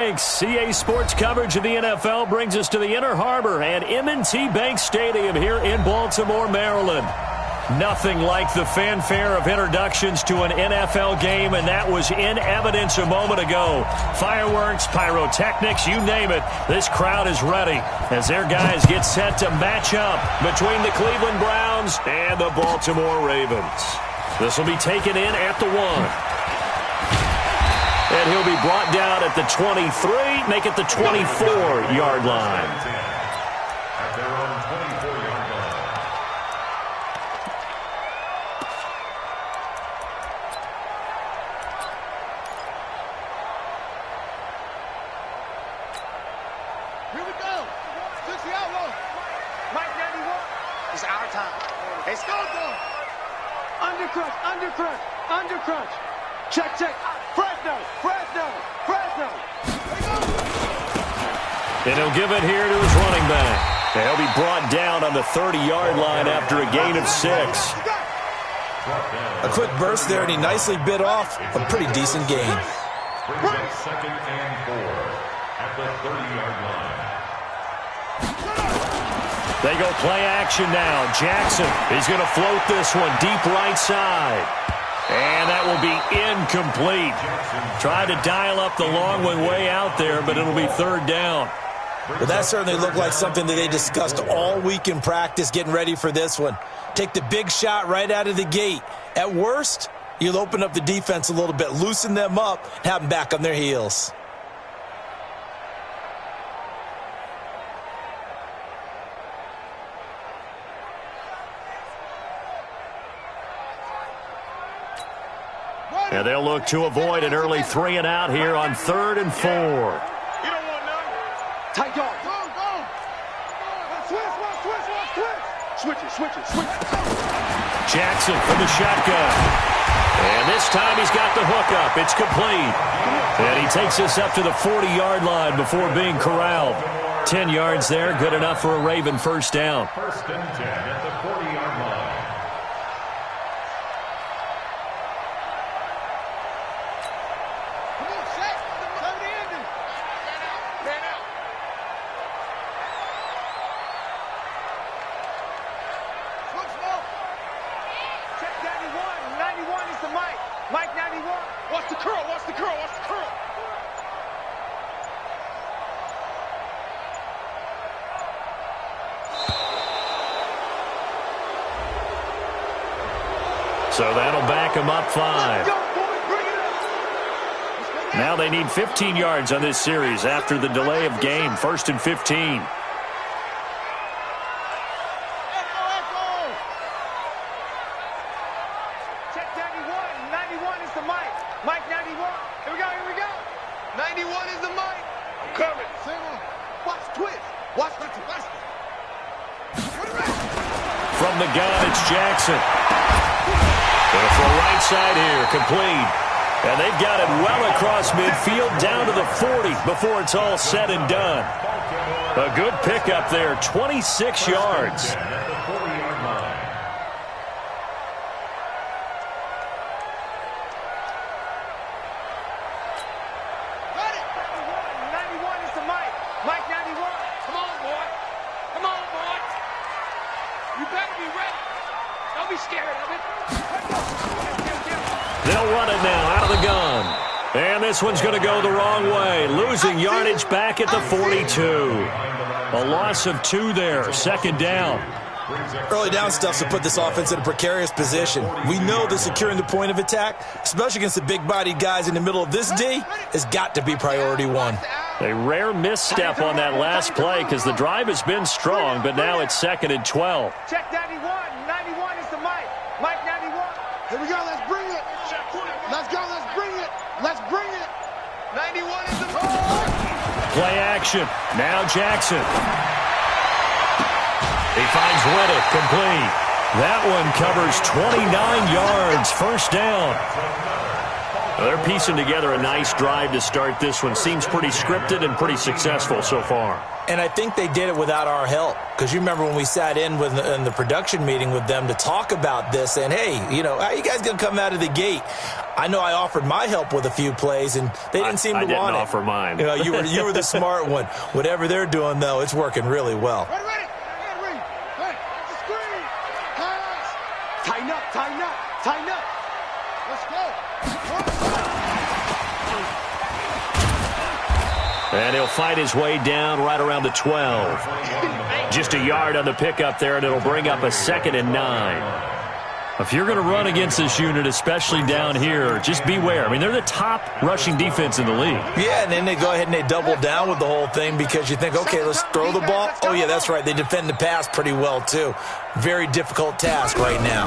CA Sports coverage of the NFL brings us to the Inner Harbor at M&T Bank Stadium here in Baltimore, Maryland. Nothing like the fanfare of introductions to an NFL game, and that was in evidence a moment ago. Fireworks, pyrotechnics, you name it. This crowd is ready as their guys get set to match up between the Cleveland Browns and the Baltimore Ravens. This will be taken in at the 1. And he'll be brought down at the 23, make it the 24-yard line. At their own 24-yard line. Here we go. 60 outlaw. Mike 91. It's our time. It's go. Undercrunch, undercrunch, undercrunch. Check, check. Fresno. And he'll give it here to his running back. And he'll be brought down on the 30-yard line after a gain of 6. A quick burst there, and he nicely bit off a pretty decent gain. Brings up 2nd and 4 at the 30-yard line. They go play action now. Jackson is going to float this one deep right side. And that will be incomplete. Tried to dial up the long one way out there, but it'll be 3rd down. Well, that certainly looked like something that they discussed all week in practice getting ready for this one. Take the big shot right out of the gate. At worst, you'll open up the defense a little bit, loosen them up, have them back on their heels. And they'll look to avoid an early 3 and out here on 3rd and 4. You don't want none. Tight dog. Go. Switch it. Jackson from the shotgun. And this time he's got the hook up. It's complete. And he takes us up to the 40-yard line before being corralled. 10 yards there, good enough for a Raven first down. 1st and 10 at the 40-yard line. So that'll back him up 5. Now they need 15 yards on this series after the delay of game. 1st and 15. Check 91. 91 is the Mike. Mike 91. Here we go. 91 is the Mike. I'm coming. Watch twist. Watch the twist. From the gun, it's Jackson. Going for a right side here, complete. And they've got it well across midfield, down to the 40 before it's all said and done. A good pickup there, 26 yards. They'll run it now out of the gun. And this one's going to go the wrong way. Losing yardage back at the 42. A loss of 2 there. 2nd down. Early down stuff to put this offense in a precarious position. We know that securing the point of attack, especially against the big-bodied guys in the middle of this D, has got to be priority 1. A rare misstep on that last play because the drive has been strong, but now it's 2nd and 12. Check 91. 91 is the Mike. Mike 91. Here we go. Let's bring it. Let's go. Let's bring it. Let's bring it. 91 is the Play action. Now Jackson. He finds Whittick, complete. That one covers 29 yards. 1st down. Well, they're piecing together a nice drive to start this one. Seems pretty scripted and pretty successful so far. And I think they did it without our help. Because you remember when we sat in the production meeting with them to talk about this, and hey, you know, how are you guys going to come out of the gate? I know I offered my help with a few plays, and they didn't seem to want it. I didn't offer mine. You know, you were the smart one. Whatever they're doing, though, it's working really well. Ready. Hey, that's a screen. Pass. Tighten up. Let's go. And he'll fight his way down right around the 12. Just a yard on the pickup there, and it'll bring up a 2nd and 9. If you're going to run against this unit, especially down here, just beware. I mean, they're the top rushing defense in the league. Yeah, and then they go ahead and they double down with the whole thing because you think, okay, let's throw the ball. Oh, yeah, that's right. They defend the pass pretty well, too. Very difficult task right now.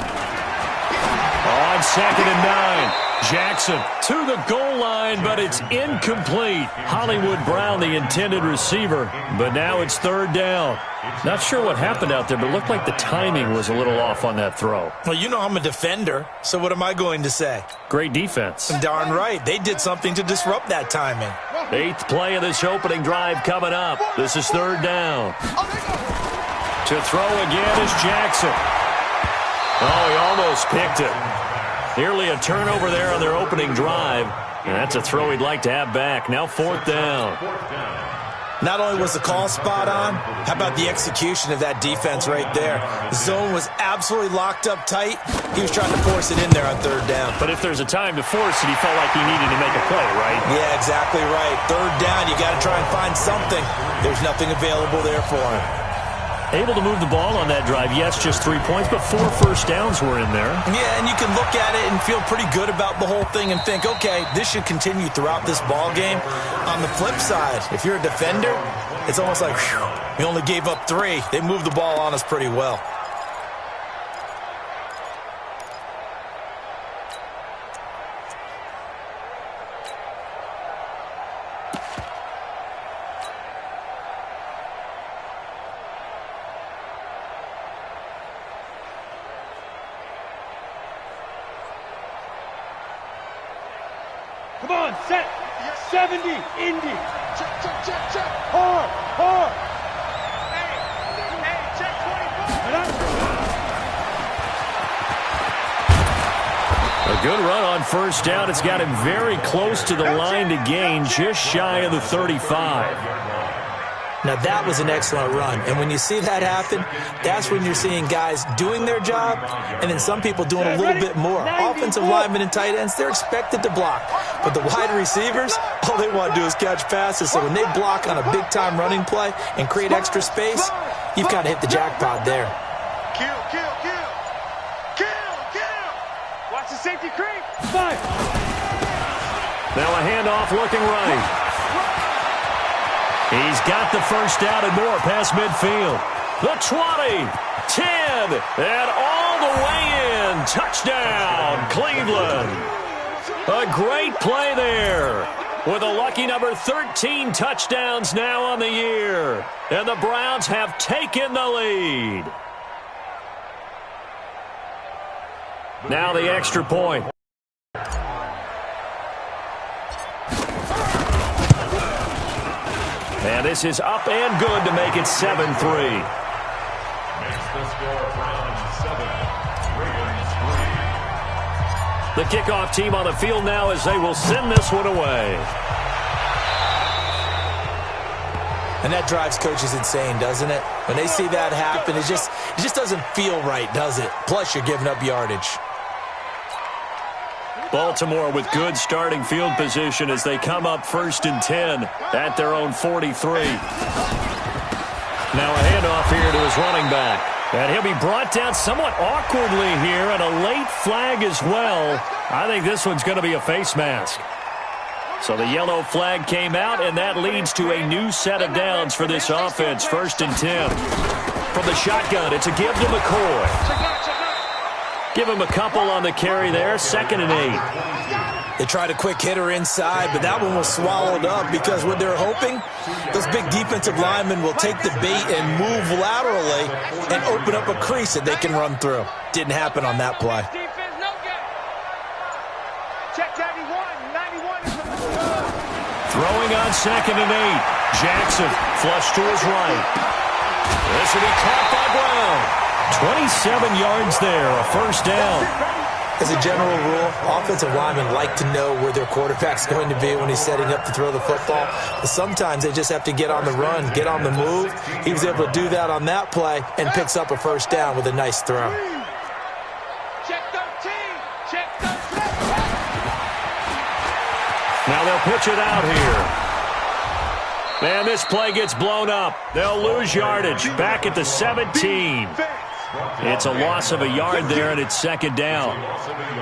On 2nd and 9. Jackson to the goal line, but it's incomplete. Hollywood Brown, the intended receiver, but now it's 3rd down. Not sure what happened out there, but it looked like the timing was a little off on that throw. Well, you know I'm a defender, so what am I going to say? Great defense. Darn right. They did something to disrupt that timing. 8th play of this opening drive coming up. This is 3rd down. To throw again is Jackson. Oh, he almost picked it. Nearly a turnover there on their opening drive. And that's a throw he'd like to have back. Now 4th down. Not only was the call spot on, how about the execution of that defense right there? The zone was absolutely locked up tight. He was trying to force it in there on 3rd down. But if there's a time to force it, he felt like he needed to make a play, right? Yeah, exactly right. 3rd down, you got to try and find something. There's nothing available there for him. Able to move the ball on that drive. Yes, just 3 points, but 4 first downs were in there. Yeah, and you can look at it and feel pretty good about the whole thing and think, okay, this should continue throughout this ball game. On the flip side, if you're a defender, it's almost like, whew, we only gave up 3. They moved the ball on us pretty well. Come on, set. 70, Indy. Check. Hard. Hey, check 24. A good run on 1st down. It's got him very close to the line to gain, just shy of the 35. Now, that was an excellent run. And when you see that happen, that's when you're seeing guys doing their job and then some people doing a little bit more. Offensive linemen and tight ends, they're expected to block. But the wide receivers, all they want to do is catch passes. So when they block on a big-time running play and create extra space, you've got to hit the jackpot there. Kill. Watch the safety creep. 5. Now a handoff looking right. He's got the 1st down and more past midfield. The 20, 10, and all the way in. Touchdown, Cleveland. A great play there with a lucky number 13 touchdowns now on the year. And the Browns have taken the lead. Now the extra point. And this is up and good to make it 7-3. Makes the score Browns 7, Ravens 3. The kickoff team on the field now as they will send this one away. And that drives coaches insane, doesn't it? When they see that happen, it just doesn't feel right, does it? Plus, you're giving up yardage. Baltimore with good starting field position as they come up 1st and 10 at their own 43. Now a handoff here to his running back. And he'll be brought down somewhat awkwardly here, and a late flag as well. I think this one's going to be a face mask. So the yellow flag came out, and that leads to a new set of downs for this offense. 1st and 10. From the shotgun, it's a give to McCoy. Give him a couple on the carry there. 2nd and 8. They tried a quick hitter inside, but that one was swallowed up because what they're hoping, those big defensive linemen will take the bait and move laterally and open up a crease that they can run through. Didn't happen on that play. Defense, no good. Check 91. Throwing on 2nd and 8. Jackson flush to his right. This will be caught by Brown. 27 yards there, a first down. As a general rule, offensive linemen like to know where their quarterback's going to be when he's setting up to throw the football. But sometimes they just have to get on the run, get on the move. He was able to do that on that play and picks up a first down with a nice throw. Check 13. Check 13. Now they'll pitch it out here. And this play gets blown up. They'll lose yardage. Back at the 17. It's a loss of a yard there, and it's 2nd down.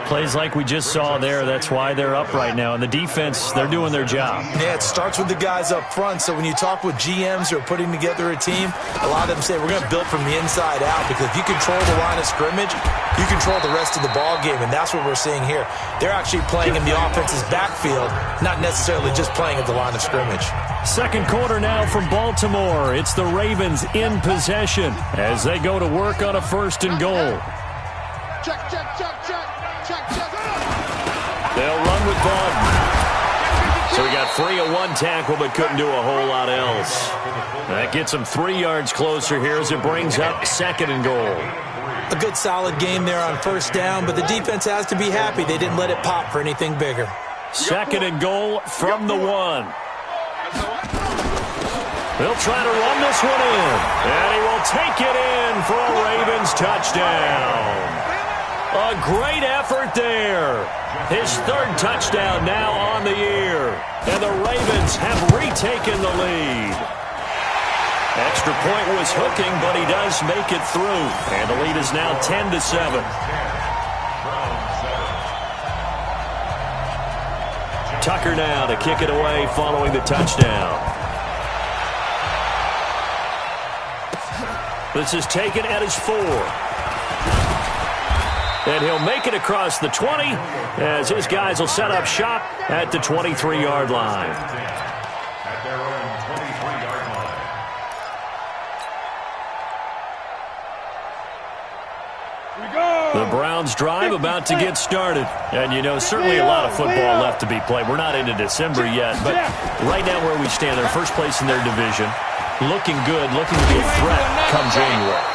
Plays like we just saw there, that's why they're up right now. And the defense, they're doing their job. Yeah, it starts with the guys up front. So when you talk with GMs who are putting together a team, a lot of them say we're going to build from the inside out, because if you control the line of scrimmage, you control the rest of the ball game, and that's what we're seeing here. They're actually playing in the offense's backfield, not necessarily just playing at the line of scrimmage. Second quarter now from Baltimore. It's the Ravens in possession as they go to work on a 1st and goal. Check, check, check, check, check, check. They'll run with Baldwin. So he got free of one tackle but couldn't do a whole lot else. That gets him 3 yards closer here as it brings up 2nd and goal. A good solid game there on 1st down, but the defense has to be happy they didn't let it pop for anything bigger. 2nd and goal from the 1. They'll try to run this one in, and he will take it in for a Ravens touchdown. A great effort there. His 3rd touchdown now on the year, and the Ravens have retaken the lead. Extra point was hooking, but he does make it through, and the lead is now 10-7. Tucker now to kick it away following the touchdown. This is taken at his 4. And he'll make it across the 20 as his guys will set up shop at the 23-yard line. At their own 23-yard line. The Browns drive about to get started. And, you know, certainly a lot of football left to be played. We're not into December yet, but right now where we stand, they're first place in their division. Looking good, looking to be a threat come January.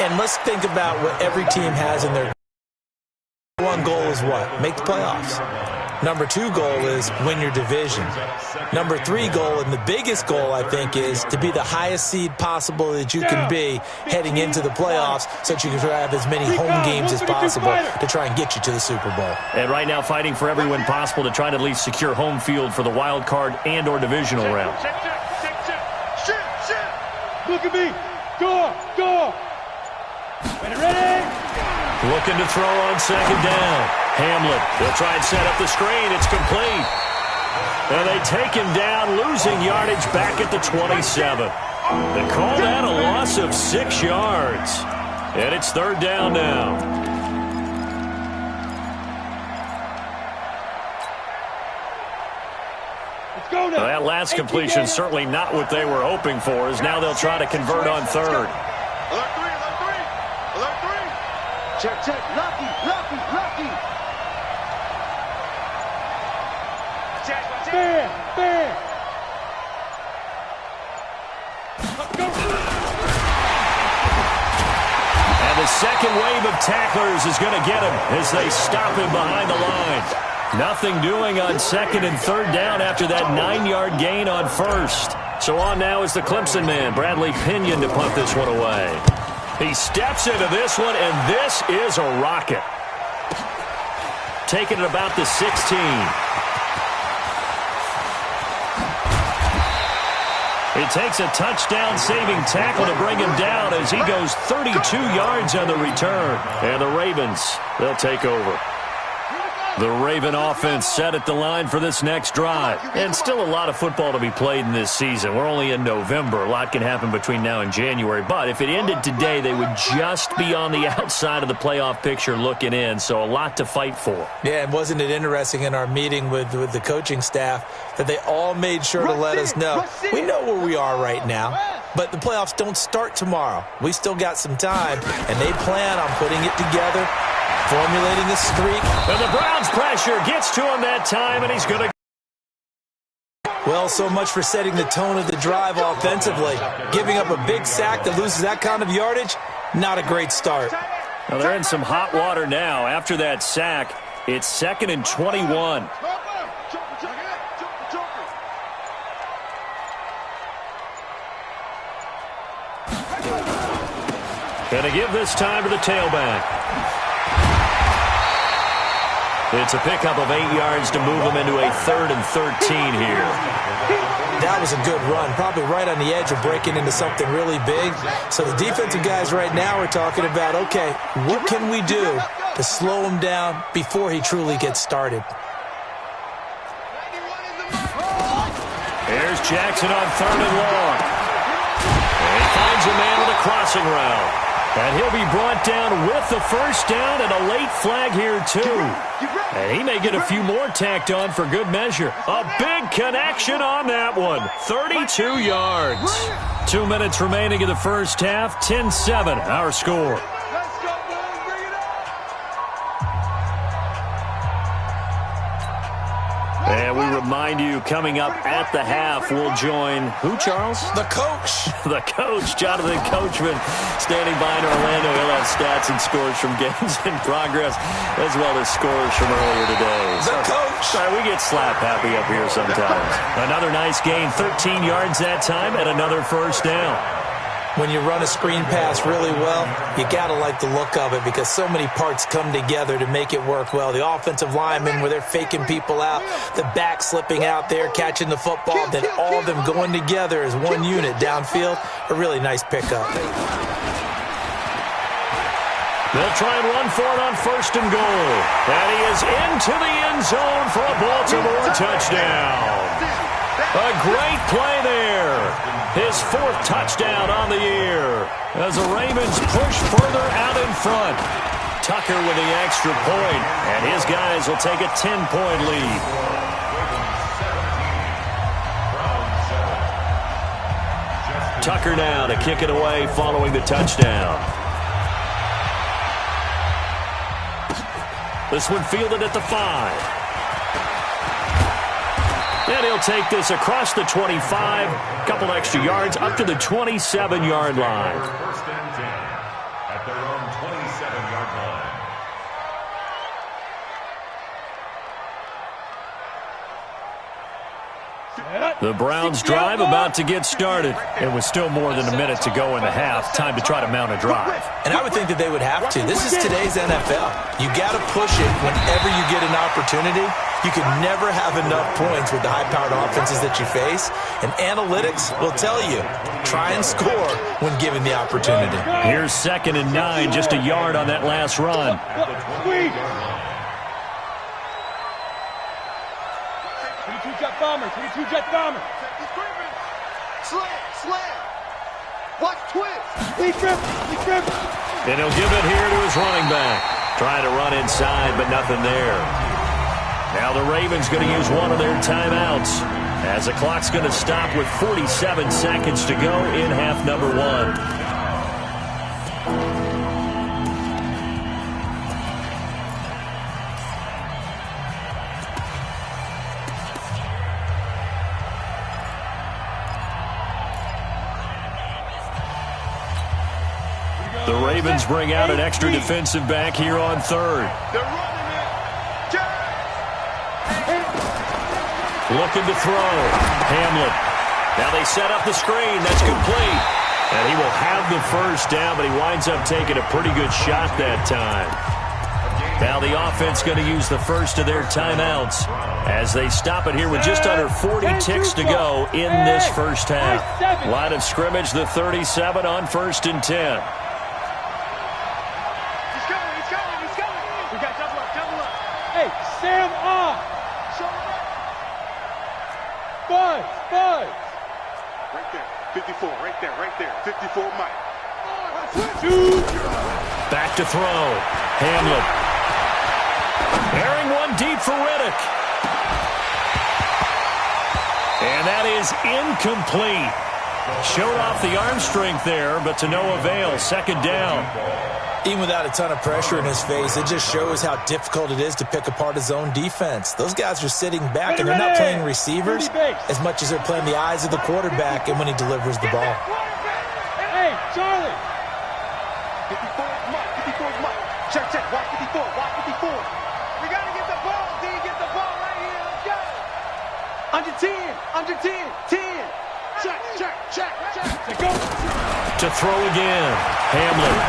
And let's think about what every team has in their one goal is what? Make the playoffs. Number 2 goal is win your division. Number 3 goal, and the biggest goal, I think, is to be the highest seed possible that you can be heading into the playoffs so that you can have as many home games as possible to try and get you to the Super Bowl. And right now fighting for every win possible to try to at least secure home field for the wild card and or divisional round. Check, check, check, check. Shit, shit. Look at me. Go, go. Ready? Looking to throw on 2nd down. Hamlet, they'll try and set up the screen. It's complete. And they take him down, losing yardage back at the 27. They call that a loss of 6 yards. And it's 3rd down now. Let's go now. Well, that last completion certainly not what they were hoping for, as now they'll try to convert on 3rd. Alert 3, alert 3. Alert 3. Check, check. Lucky, lucky, lucky. Bam, bam. Go. And the second wave of tacklers is going to get him as they stop him behind the line. Nothing doing on 2nd and 3rd down after that 9-yard gain on 1st. So on now is the Clemson man, Bradley Pinion, to punt this one away. He steps into this one, and this is a rocket. Taking it about the 16. He takes a touchdown-saving tackle to bring him down as he goes 32 yards on the return. And the Ravens, they'll take over. The Raven offense set at the line for this next drive. And still a lot of football to be played in this season. We're only in November. A lot can happen between now and January. But if it ended today, they would just be on the outside of the playoff picture looking in. So a lot to fight for. Yeah, and wasn't it interesting in our meeting with the coaching staff that they all made sure to let us know, we know where we are right now, but the playoffs don't start tomorrow. We still got some time, and they plan on putting it together, formulating a streak. And the Browns pressure gets to him that time, and he's going to Well, so much for setting the tone of the drive offensively. Giving up a big sack that loses that kind of yardage, not a great start. Well, they're in some hot water now. After that sack, it's 2nd and 21. Going to give this time to the tailback. It's a pickup of 8 yards to move them into a 3rd and 13 here. That was a good run, probably right on the edge of breaking into something really big. So the defensive guys right now are talking about, okay, what can we do to slow him down before he truly gets started? Here's Jackson on 3rd and long. And he finds a man with a crossing route. And he'll be brought down with the first down and a late flag here, too. And he may get a few more tacked on for good measure. A big connection on that one. 32 yards. 2 minutes remaining in the first half. 10-7, our score. And we remind you, coming up at the half, we'll join who, Charles? The coach. The coach, Jonathan Coachman, standing by in Orlando. He'll have stats and scores from games in progress, as well as scores from earlier today. The coach. Sorry, we get slap happy up here sometimes. Another nice gain, 13 yards that time, and another first down. When you run a screen pass really well, you got to like the look of it because so many parts come together to make it work well. The offensive linemen, where they're faking people out, the back slipping out there, catching the football, then all of them going together as one unit downfield, a really nice pickup. They'll try and run for it on 1st and goal. And he is into the end zone for a Baltimore touchdown. A great play there. His 4th touchdown on the year as the Ravens push further out in front. Tucker with the extra point, and his guys will take a 10-point lead. Tucker now to kick it away following the touchdown. This one fielded at the 5. And he'll take this across the 25, couple extra yards, up to the 27-yard line. 1st and 10 at their own 27-yard line. The Browns drive about to get started. It was still more than a minute to go in the half. Time to try to mount a drive. And I would think that they would have to. This is today's NFL. You got to push it whenever you get an opportunity. You can never have enough points with the high-powered offenses that you face. And analytics will tell you, try and score when given the opportunity. Here's 2nd and 9, just a yard on that last run. 22-jet bomber, 22-jet bomber. Slam. Watch twist. Lead grip. And he'll give it here to his running back. Trying to run inside, but nothing there. Now the Ravens going to use one of their timeouts as the clock's going to stop with 47 seconds to go in half number 1. The Ravens bring out an extra defensive back here on 3rd. They're running it. Looking to throw. Hamlin. Now they set up the screen. That's complete. And he will have the first down, but he winds up taking a pretty good shot that time. Now the offense going to use the first of their timeouts as they stop it here with just under 40 ticks to go in this first half. Line of scrimmage, the 37 on 1st and 10. Sam off. Buzz. Right there. 54. Right there. 54 Mike. Back to throw. Hamlin. Airing one deep for Riddick. And that is incomplete. Showed off the arm strength there, but to no avail. Second down. Even without a ton of pressure in his face, it just shows how difficult it is to pick apart his own defense. Those guys are sitting back, and they're not playing receivers as much as they're playing the eyes of the quarterback and when he delivers the ball. Hey, Charlie. 54 is Mike. 54 is Mike. Check, check. Watch 54. Watch 54. We got to get the ball, D. Get the ball right here. Let's go. Under 10. Under 10. 10. Check, check, check, check. Go. To throw again. Hamlin.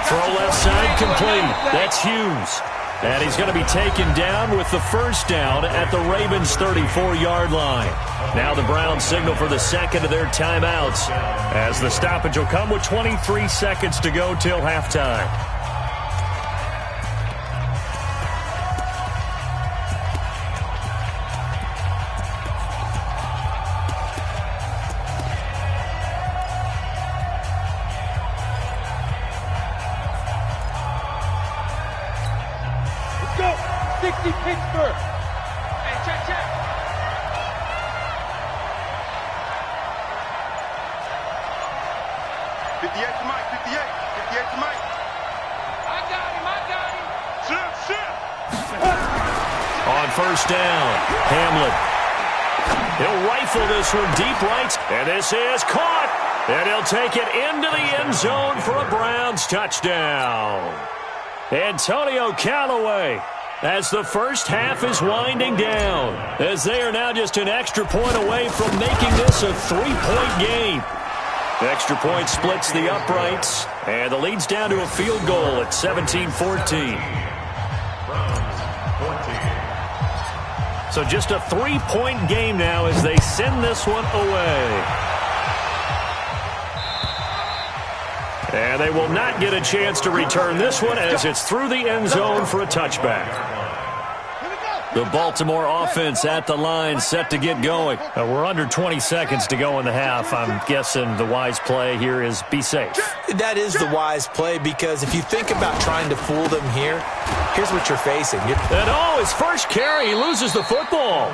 Throw left side complete. That's Hughes. And he's going to be taken down with the first down at the Ravens' 34-yard line. Now the Browns signal for the second of their timeouts, as the stoppage will come with 23 seconds to go till halftime. Pittsburgh. Hey, check, check. 58 to Mike, 58. 58 to Mike. I got him. Shoot. On first down, Hamlin. He'll rifle this one deep right, and this is caught. And he'll take it into the end zone for a Browns touchdown. Antonio Callaway, as the first half is winding down, as they are now just an extra point away from making this a 3-point game. The extra point splits the uprights, and the lead's down to a field goal at 17-14. So just a 3-point game now as they send this one away. And they will not get a chance to return this one as it's through the end zone for a touchback. The Baltimore offense at the line, set to get going. We're under 20 seconds to go in the half. I'm guessing the wise play here is be safe. That is the wise play, because if you think about trying to fool them here, here's what you're facing. And oh, his first carry, he loses the football.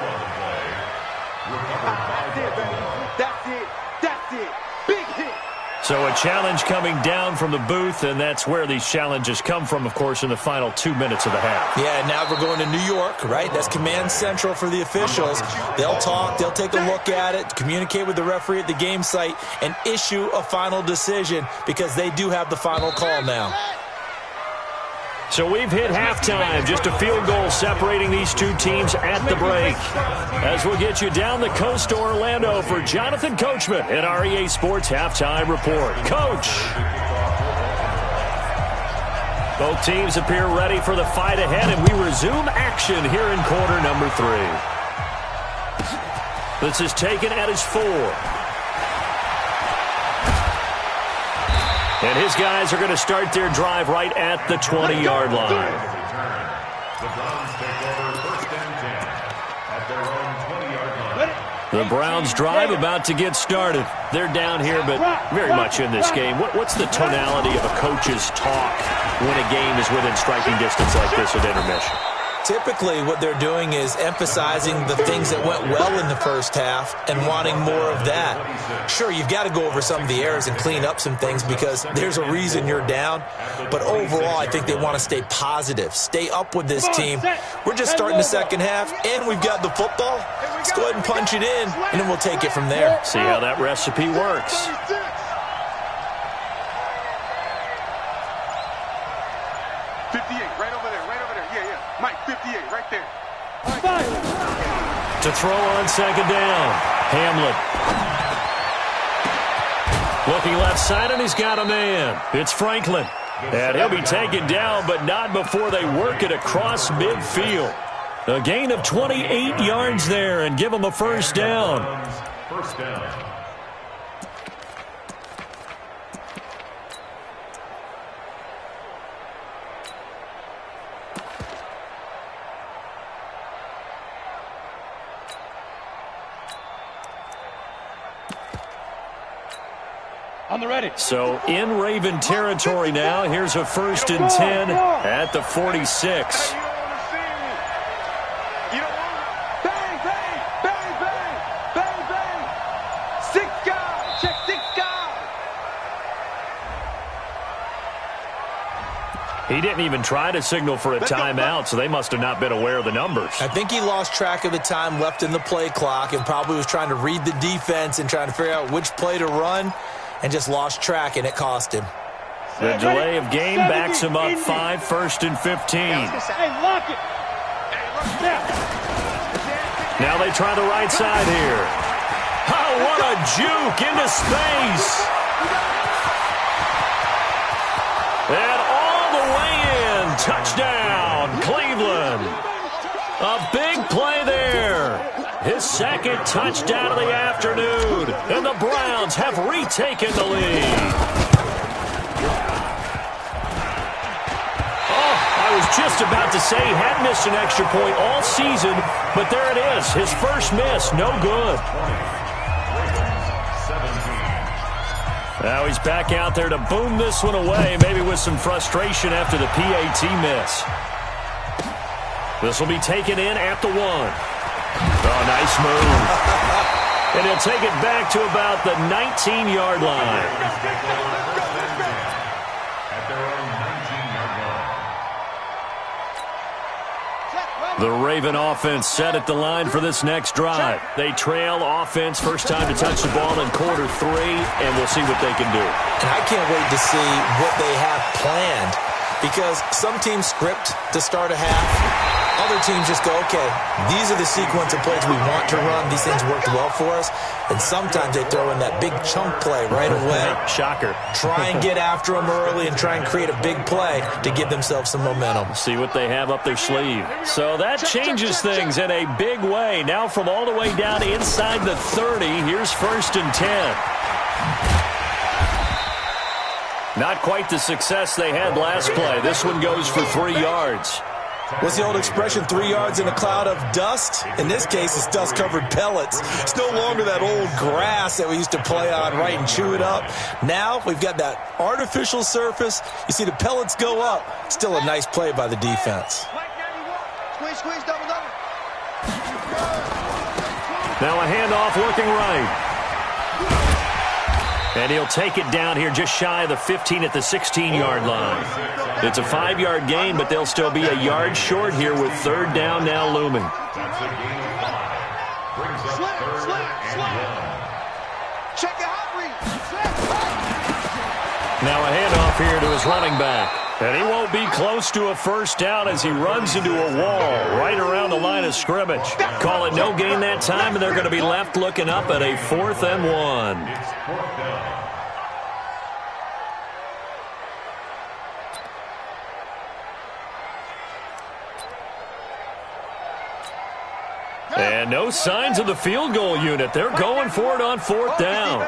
That's it. That's it. Big hit. So a challenge coming down from the booth, and that's where these challenges come from, of course, in the final 2 minutes of the half. Yeah, now we're going to New York, right? That's command central for the officials. They'll talk, they'll take a look at it, communicate with the referee at the game site, and issue a final decision, because they do have the final call now. So we've hit halftime, just a field goal separating these two teams at the break. As we'll get you down the coast to Orlando for Jonathan Coachman at REA Sports Halftime Report. Coach! Both teams appear ready for the fight ahead, and we resume action here in quarter number 3. This is taken at his 4. And his guys are going to start their drive right at the 20-yard line. The Browns drive about to get started. They're down here, but very much in this game. What's the tonality of a coach's talk when a game is within striking distance like this at intermission? Typically, what they're doing is emphasizing the things that went well in the first half and wanting more of that. Sure, you've got to go over some of the errors and clean up some things, because there's a reason you're down. But overall, I think they want to stay positive, stay up with this team. We're just starting the second half, and we've got the football. Let's go ahead and punch it in, and then we'll take it from there. See how that recipe works. 58, right over there, right over there. Yeah, yeah. Mike, 58, right there. To throw on second down, Hamlin. Looking left side, and he's got a man. It's Franklin. And he'll be taken down, but not before they work it across midfield. A gain of 28 yards there, and give him a first down. First down. On the ready. So in Raven territory now. Here's a 1st and 10 at the 46. He didn't even try to signal for a timeout, so they must have not been aware of the numbers. I think he lost track of the time left in the play clock and probably was trying to read the defense and trying to figure out which play to run and just lost track, and it cost him. The delay of game backs him up 5, 1st and 15. Hey, lock it. Now they try the right side here. Oh, what a juke into space. And all the way in. Touchdown, Cleveland. A big play there. His second touchdown of the afternoon. And the Browns have retaken the lead. Oh, I was just about to say he had missed an extra point all season, but there it is. His first miss, no good. Now he's back out there to boom this one away, maybe with some frustration after the PAT miss. This will be taken in at the 1. Oh, nice move. And he'll take it back to about the 19-yard line. The Raven offense set at the line for this next drive. They trail offense, first time to touch the ball in quarter 3, and we'll see what they can do. And I can't wait to see what they have planned, because some teams script to start a half. Other teams just go, okay, these are the sequence of plays we want to run. These things worked well for us. And sometimes they throw in that big chunk play right away. Shocker. Try and get after them early and try and create a big play to give themselves some momentum. See what they have up their sleeve. So that changes things in a big way. Now from all the way down inside the 30, here's 1st and 10. Not quite the success they had last play. This one goes for 3 yards. What's the old expression, 3 yards in a cloud of dust? In this case, it's dust-covered pellets. It's no longer that old grass that we used to play on, right, and chew it up. Now we've got that artificial surface. You see the pellets go up. Still a nice play by the defense. Squeeze, double. Now a handoff working right. And he'll take it down here just shy of the 15 at the 16-yard line. It's a 5-yard gain, but they'll still be a yard short here with 3rd down now looming. Check the hot read. Now a handoff here to his running back. And he won't be close to a first down as he runs into a wall right around the line of scrimmage. Call it no gain that time, and they're going to be left looking up at a 4th and 1. And no signs of the field goal unit. They're going for it on 4th down.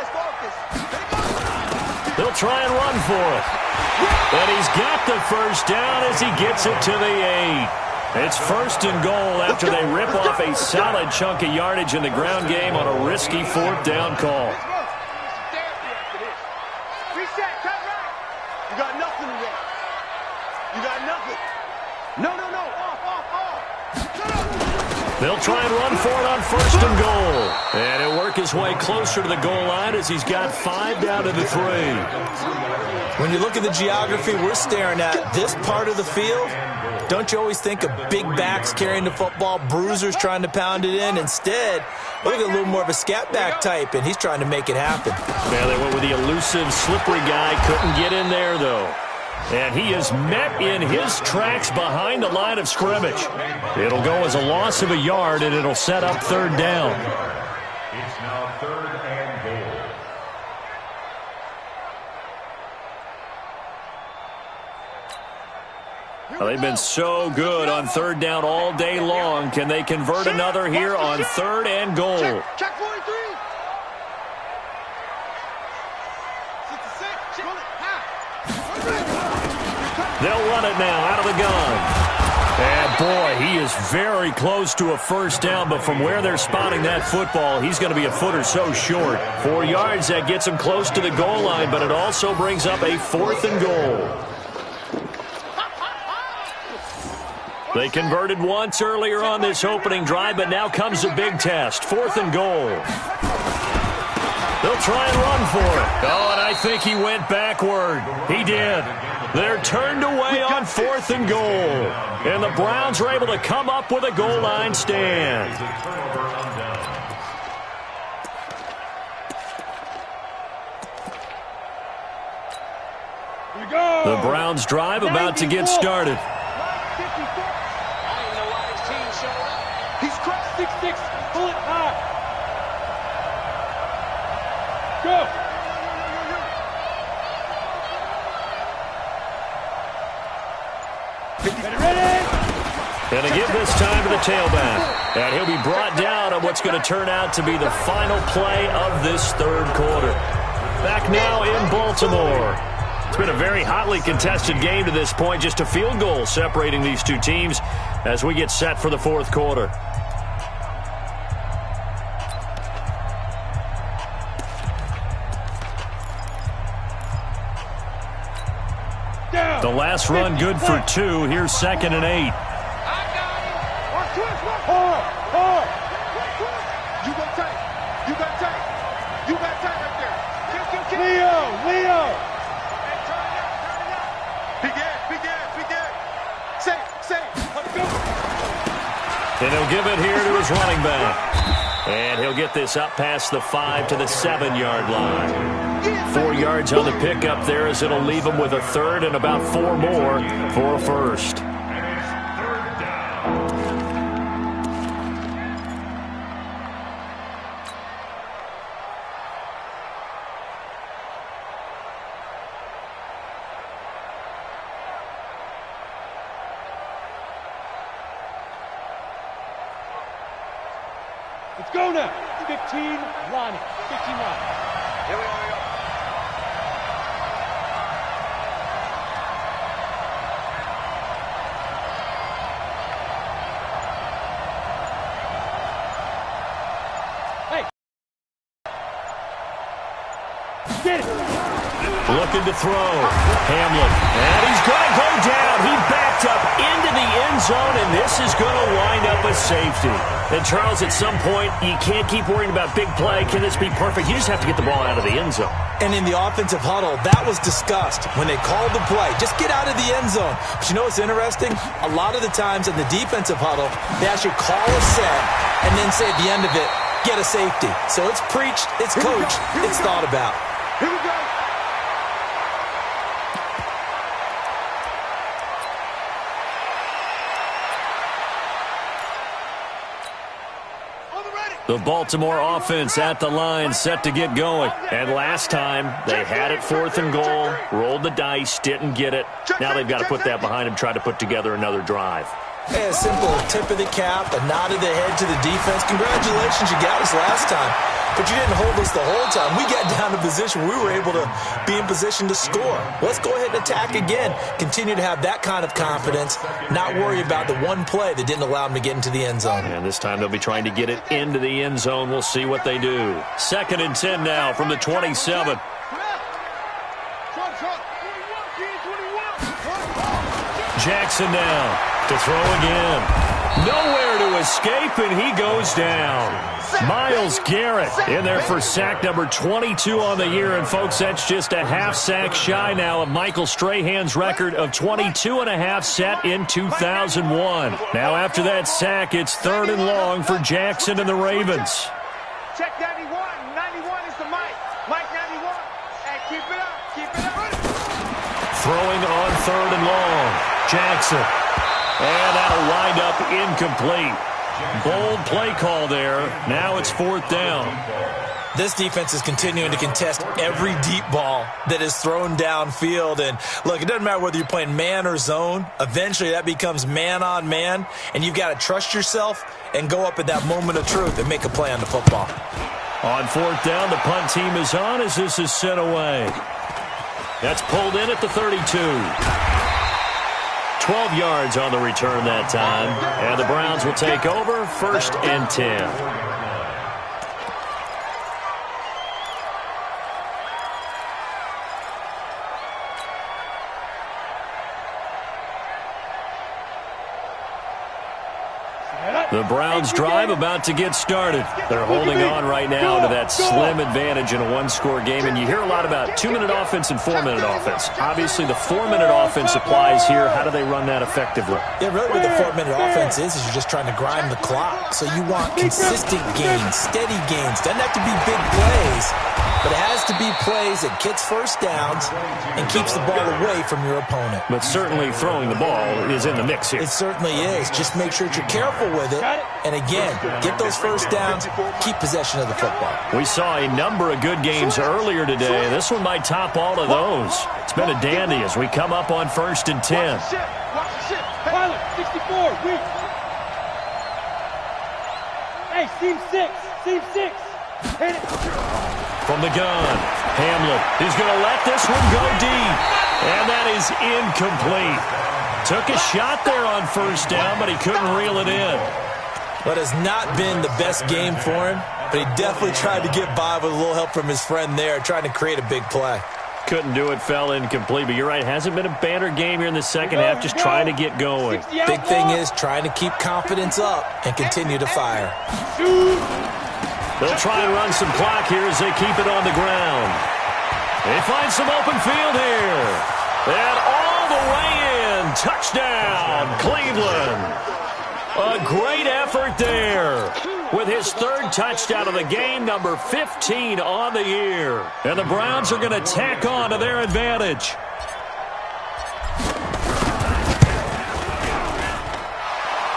They'll try and run for it. And he's got the first down as he gets it to the 8. It's 1st and goal after they rip off a solid chunk of yardage in the ground game on a risky 4th down call. Reset, cut right. You got nothing today. You got nothing. No. Off. They'll try and run for it on 1st and goal. And he'll work his way closer to the goal line as he's got 5 down to the 3. When you look at the geography we're staring at, this part of the field, don't you always think of big backs carrying the football, bruisers trying to pound it in? Instead, look at a little more of a scat back type, and he's trying to make it happen. Yeah, they went with the elusive, slippery guy. Couldn't get in there, though. And he is met in his tracks behind the line of scrimmage. It'll go as a loss of a yard, and it'll set up 3rd down. It's now 3rd and goal. Well, they've been so good on 3rd down all day long. Can they convert another here on 3rd and goal? Check 43. 66. They'll run it now out of the gun. And, boy, he is very close to a first down, but from where they're spotting that football, he's going to be a foot or so short. 4 yards, that gets him close to the goal line, but it also brings up a 4th and goal. They converted once earlier on this opening drive, but now comes a big test. 4th and goal. They'll try and run for it. Oh, a I think he went backward. He did. They're turned away on 4th and goal. And the Browns are able to come up with a goal line stand. The Browns drive about to get started. He's crushed 6-6. Pull it high. Go. Ready? And to give this time to the tailback. And he'll be brought down on what's going to turn out to be the final play of this third quarter. Back now in Baltimore. It's been a very hotly contested game to this point. Just a field goal separating these two teams as we get set for the fourth quarter. The last run good for 2. Here's 2nd and 8. You got tight. You got tight. You got tight right there. Kill. Leo. Big Ed. Safe. Let's go. And he'll give it here to his running back. And he'll get this up past the 5 to the 7-yard line. 4 yards on the pickup there as it'll leave him with a third and about 4 more for a first. Let's go now. 15 line. 15 line. Here we go. Hey. Get it. Looking to throw. Hamlin. And he's going to go down. He backed up into the end zone, and this is going to wind up a safety. And, Charles, at some point, you can't keep worrying about big play. Can this be perfect? You just have to get the ball out of the end zone. And in the offensive huddle, that was discussed when they called the play. Just get out of the end zone. But you know what's interesting? A lot of the times in the defensive huddle, they actually call a set and then say at the end of it, get a safety. So it's preached, it's coached, it's thought about. Here we go. The Baltimore offense at the line, set to get going. And last time, they had it 4th and goal, rolled the dice, didn't get it. Now they've got to put that behind them, try to put together another drive. Hey, a simple tip of the cap, a nod of the head to the defense. Congratulations, you got us last time. But you didn't hold us the whole time. We got down to position. We were able to be in position to score. Let's go ahead and attack again. Continue to have that kind of confidence, not worry about the one play that didn't allow them to get into the end zone. And this time they'll be trying to get it into the end zone. We'll see what they do. 2nd and 10 now from the 27. Jackson now to throw again. Nowhere to escape, and he goes down. Myles Garrett in there for sack number 22 on the year. And, folks, that's just a half sack shy now of Michael Strahan's record of 22 and a half set in 2001. Now, after that sack, it's 3rd and long for Jackson and the Ravens. Check 91. 91 is the Mike. Mike 91. And keep it up. Throwing on 3rd and long. Jackson. And that'll wind up incomplete. Bold play call there. Now it's 4th down. This defense is continuing to contest every deep ball that is thrown downfield. And, look, it doesn't matter whether you're playing man or zone. Eventually that becomes man on man, and you've got to trust yourself and go up at that moment of truth and make a play on the football. On 4th down, the punt team is on as this is sent away. That's pulled in at the 32. 12 yards on the return that time. And the Browns will take over 1st and 10. The Browns drive about to get started. They're holding on right now to that slim advantage in a one-score game, and you hear a lot about 2-minute offense and 4-minute offense. Obviously, the 4-minute offense applies here. How do they run that effectively? Yeah, really what the 4-minute offense is you're just trying to grind the clock. So you want consistent gains, steady gains. Doesn't have to be big plays, but it has to be plays that gets first downs and keeps the ball away from your opponent. But certainly throwing the ball is in the mix here. It certainly is. Just make sure that you're careful with it. And again, get those first downs, keep possession of the football. We saw a number of good games earlier today. This one might top all of those. It's been a dandy as we come up on 1st and 10. Watch the shit. Pilot, 64, weak. Hey, seam 6. Seam 6. Hit it. From the gun, Hamlet is going to let this one go deep. And that is incomplete. Took a shot there on 1st down, but he couldn't reel it in. But it's not been the best game for him, but he definitely tried to get by with a little help from his friend there, trying to create a big play. Couldn't do it, fell incomplete. But you're right, hasn't been a banner game here in the second half, just trying to get going. Big thing is trying to keep confidence up and continue to fire. They'll try and run some clock here as they keep it on the ground. They find some open field here. And all the way in. Touchdown, Cleveland. A great effort there with his 3rd touchdown of the game, number 15 on the year. And the Browns are going to tack on to their advantage.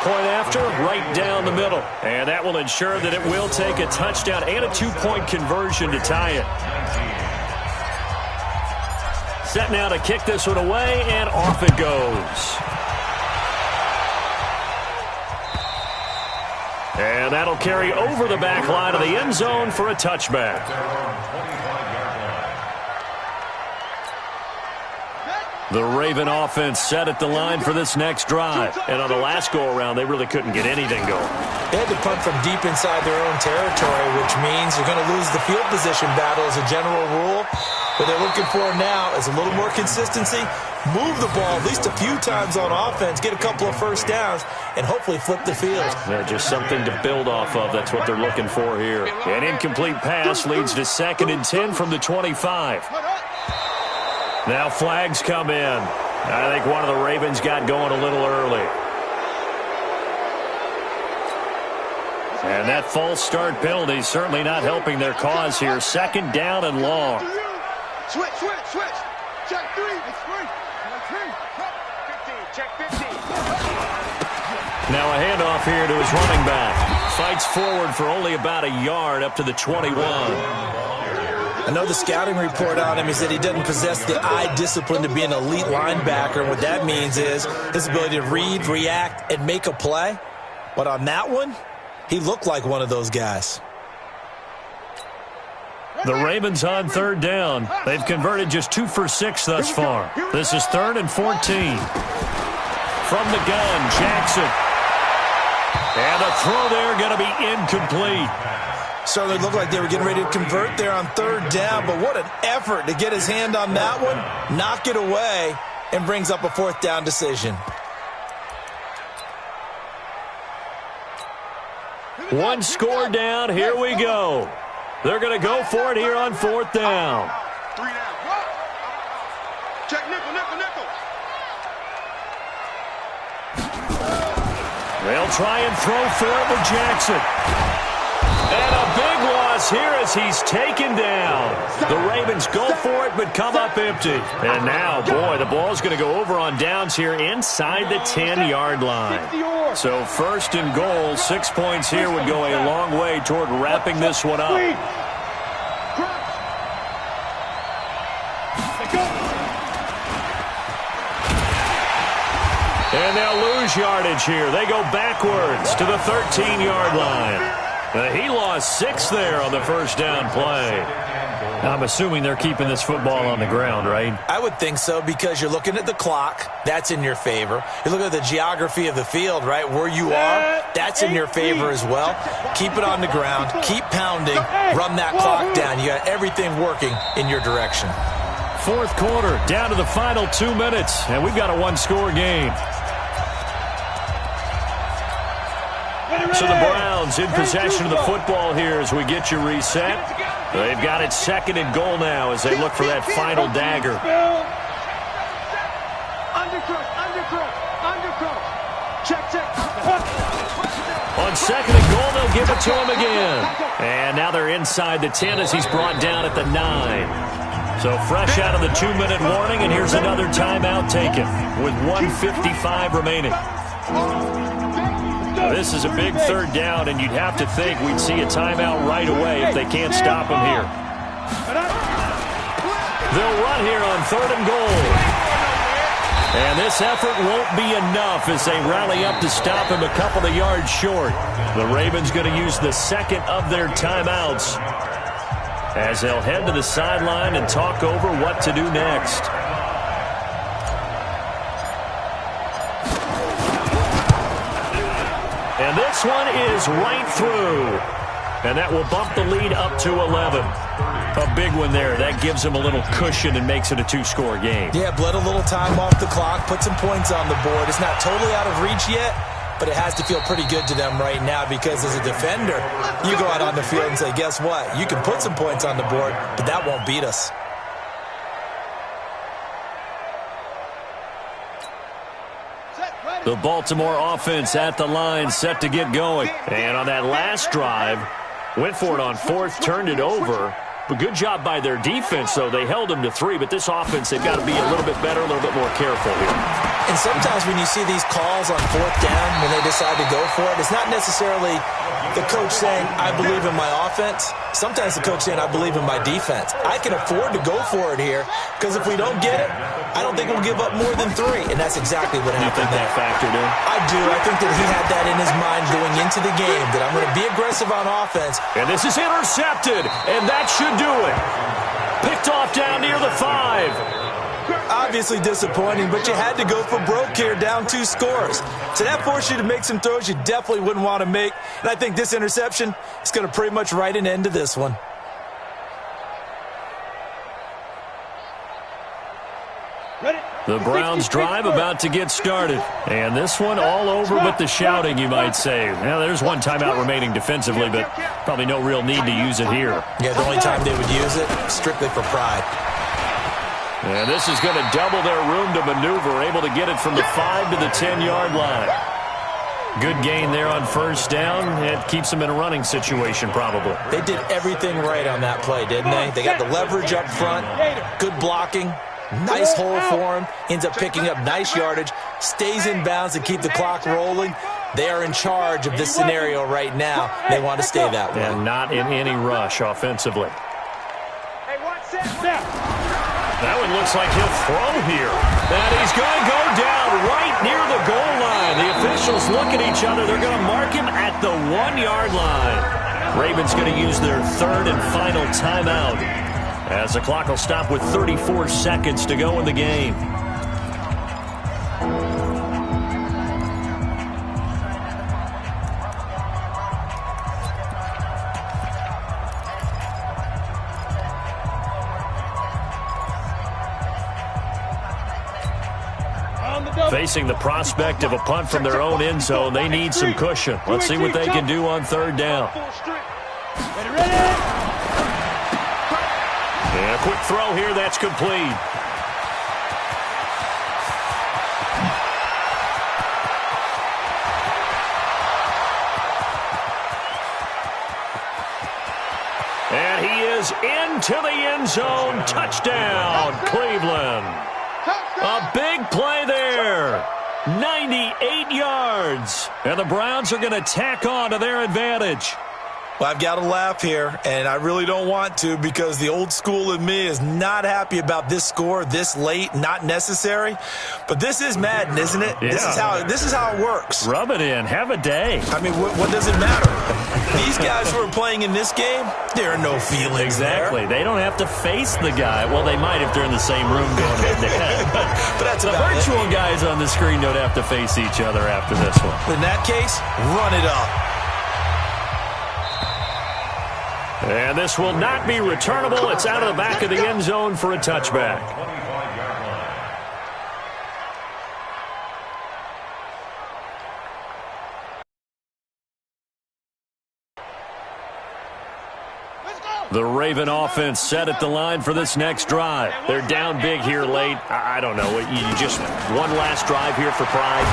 Point after, right down the middle. And that will ensure that it will take a touchdown and a 2-point conversion to tie it. Set now to kick this one away, and off it goes. And that'll carry over the back line of the end zone for a touchback. The Raven offense set at the line for this next drive. And on the last go-around, they really couldn't get anything going. They had to punt from deep inside their own territory, which means you're going to lose the field position battle as a general rule. What they're looking for now is a little more consistency, move the ball at least a few times on offense, get a couple of first downs, and hopefully flip the field. Yeah, just something to build off of. That's what they're looking for here. An incomplete pass leads to 2nd and 10 from the 25. Now flags come in. I think one of the Ravens got going a little early. And that false start penalty is certainly not helping their cause here. 2nd down and long. Switch. Check 3. It's 3. 15. Check 15. Now a handoff here to his running back. Fights forward for only about a yard up to the 21. I know the scouting report on him is that he doesn't possess the eye discipline to be an elite linebacker. And what that means is his ability to read, react, and make a play. But on that one, he looked like one of those guys. The Ravens on 3rd down. They've converted just 2 for 6 thus far. This is 3rd and 14. From the gun, Jackson. And the throw there going to be incomplete. Certainly looked like they were getting ready to convert there on 3rd down, but what an effort to get his hand on that one, knock it away, and brings up a 4th down decision. One score down, here we go. They're going to go for it here on 4th down. 3 down. Check nickel. They'll try and throw for it with Jackson. And a big loss here as he's taken down. The Ravens go for it but come up empty. And now, boy, the ball's going to go over on downs here inside the 10-yard line. So 1st and goal, 6 points here would go a long way toward wrapping this one up. And they'll lose yardage here. They go backwards to the 13-yard line. He lost 6 there on the 1st down play. I'm assuming they're keeping this football on the ground, right? I would think so, because you're looking at the clock. That's in your favor. You're looking at the geography of the field, right? Where you are, that's in your favor as well. Keep it on the ground. Keep pounding. Run that clock down. You got everything working in your direction. 4th quarter, down to the final 2 minutes, and we've got a one-score game. So the Browns in possession of the football here as we get you reset. They've got it 2nd and goal now as they look for that final dagger. On 2nd and goal, they'll give it to him again. And now they're inside the 10 as he's brought down at the 9. So fresh out of the 2-minute warning, and here's another timeout taken with 1:55 remaining. Now, this is a big 3rd down, and you'd have to think we'd see a timeout right away if they can't stop him here. They'll run here on 3rd and goal. And this effort won't be enough as they rally up to stop him a couple of yards short. The Ravens going to use the 2nd of their timeouts as they'll head to the sideline and talk over what to do next. And this one is right through. And that will bump the lead up to 11. A big one there. That gives them a little cushion and makes it a 2-score game. Yeah, bled a little time off the clock, put some points on the board. It's not totally out of reach yet, but it has to feel pretty good to them right now because as a defender, you go out on the field and say, guess what? You can put some points on the board, but that won't beat us. The Baltimore offense at the line, set to get going. And on that last drive, went for it on 4th, turned it over. But good job by their defense, though. They held them to 3, but this offense, they've got to be a little bit better, a little bit more careful here. And sometimes when you see these calls on 4th down, when they decide to go for it, it's not necessarily the coach saying, I believe in my offense. Sometimes the coach saying, I believe in my defense. I can afford to go for it here because if we don't get it, I don't think we'll give up more than 3. And that's exactly what happened there. You think that factored in? I do. I think that he had that in his mind going into the game, that I'm going to be aggressive on offense. And this is intercepted, and that should do it. Picked off down near the 5. Obviously disappointing, but you had to go for broke here, down 2 scores. So that forced you to make some throws you definitely wouldn't want to make. And I think this interception is going to pretty much write an end to this one. The Browns drive about to get started. And this one all over but the shouting, you might say. Now, there's one timeout remaining defensively, but probably no real need to use it here. Yeah, the only time they would use it, strictly for pride. And this is going to double their room to maneuver, able to get it from the 5 to the 10-yard line. Good gain there on 1st down. It keeps them in a running situation, probably. They did everything right on that play, didn't they? They got the leverage up front, good blocking, nice hole for him, ends up picking up nice yardage, stays in bounds to keep the clock rolling. They are in charge of this scenario right now. They want to stay that way. And not in any rush offensively. That one looks like he'll throw here. And he's going to go down right near the goal line. The officials look at each other. They're going to mark him at the 1-yard line. Ravens going to use their 3rd and final timeout as the clock will stop with 34 seconds to go in the game. Facing the prospect of a punt from their own end zone, they need some cushion. Let's see what they can do on 3rd down. And a quick throw here, that's complete. And he is into the end zone. Touchdown, Cleveland. A big play there. 98 yards. And the Browns are going to tack on to their advantage. Well, I've got to laugh here, and I really don't want to because the old school in me is not happy about this score this late, not necessary. But this is Madden, isn't it? Yeah. This is how it works. Rub it in. Have a day. I mean, what does it matter? These guys who are playing in this game, there are no feelings exactly. There. They don't have to face the guy. Well, they might if they're in the same room going head-to-head. But that's the virtual guys on the screen don't have to face each other after this one. In that case, run it up. And this will not be returnable. It's out of the back of the end zone for a touchback. The Raven offense set at the line for this next drive. They're down big here late. I don't know. You just one last drive here for pride.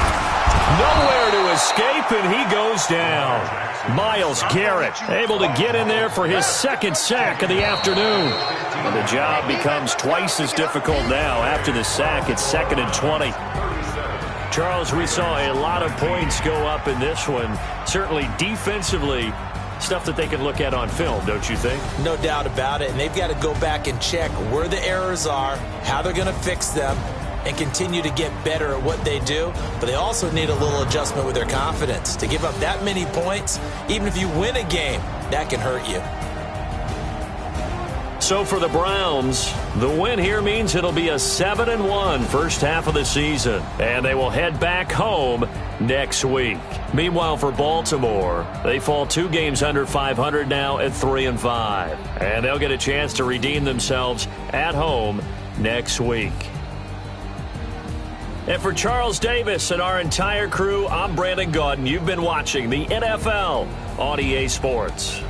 Nowhere to escape, and he goes down. Myles Garrett able to get in there for his second sack of the afternoon. And the job becomes twice as difficult now. After the sack, it's 2nd and 20. Charles, we saw a lot of points go up in this one. Certainly defensively, stuff that they can look at on film, don't you think? No doubt about it. And they've got to go back and check where the errors are, how they're going to fix them, and continue to get better at what they do. But they also need a little adjustment with their confidence. To give up that many points, even if you win a game, that can hurt you. So for the Browns, the win here means it'll be a 7-1 first half of the season, and they will head back home next week. Meanwhile, for Baltimore, they fall 2 games under 500 now at 3-5, and they'll get a chance to redeem themselves at home next week. And for Charles Davis and our entire crew, I'm Brandon Gaudin. You've been watching the NFL on EA Sports.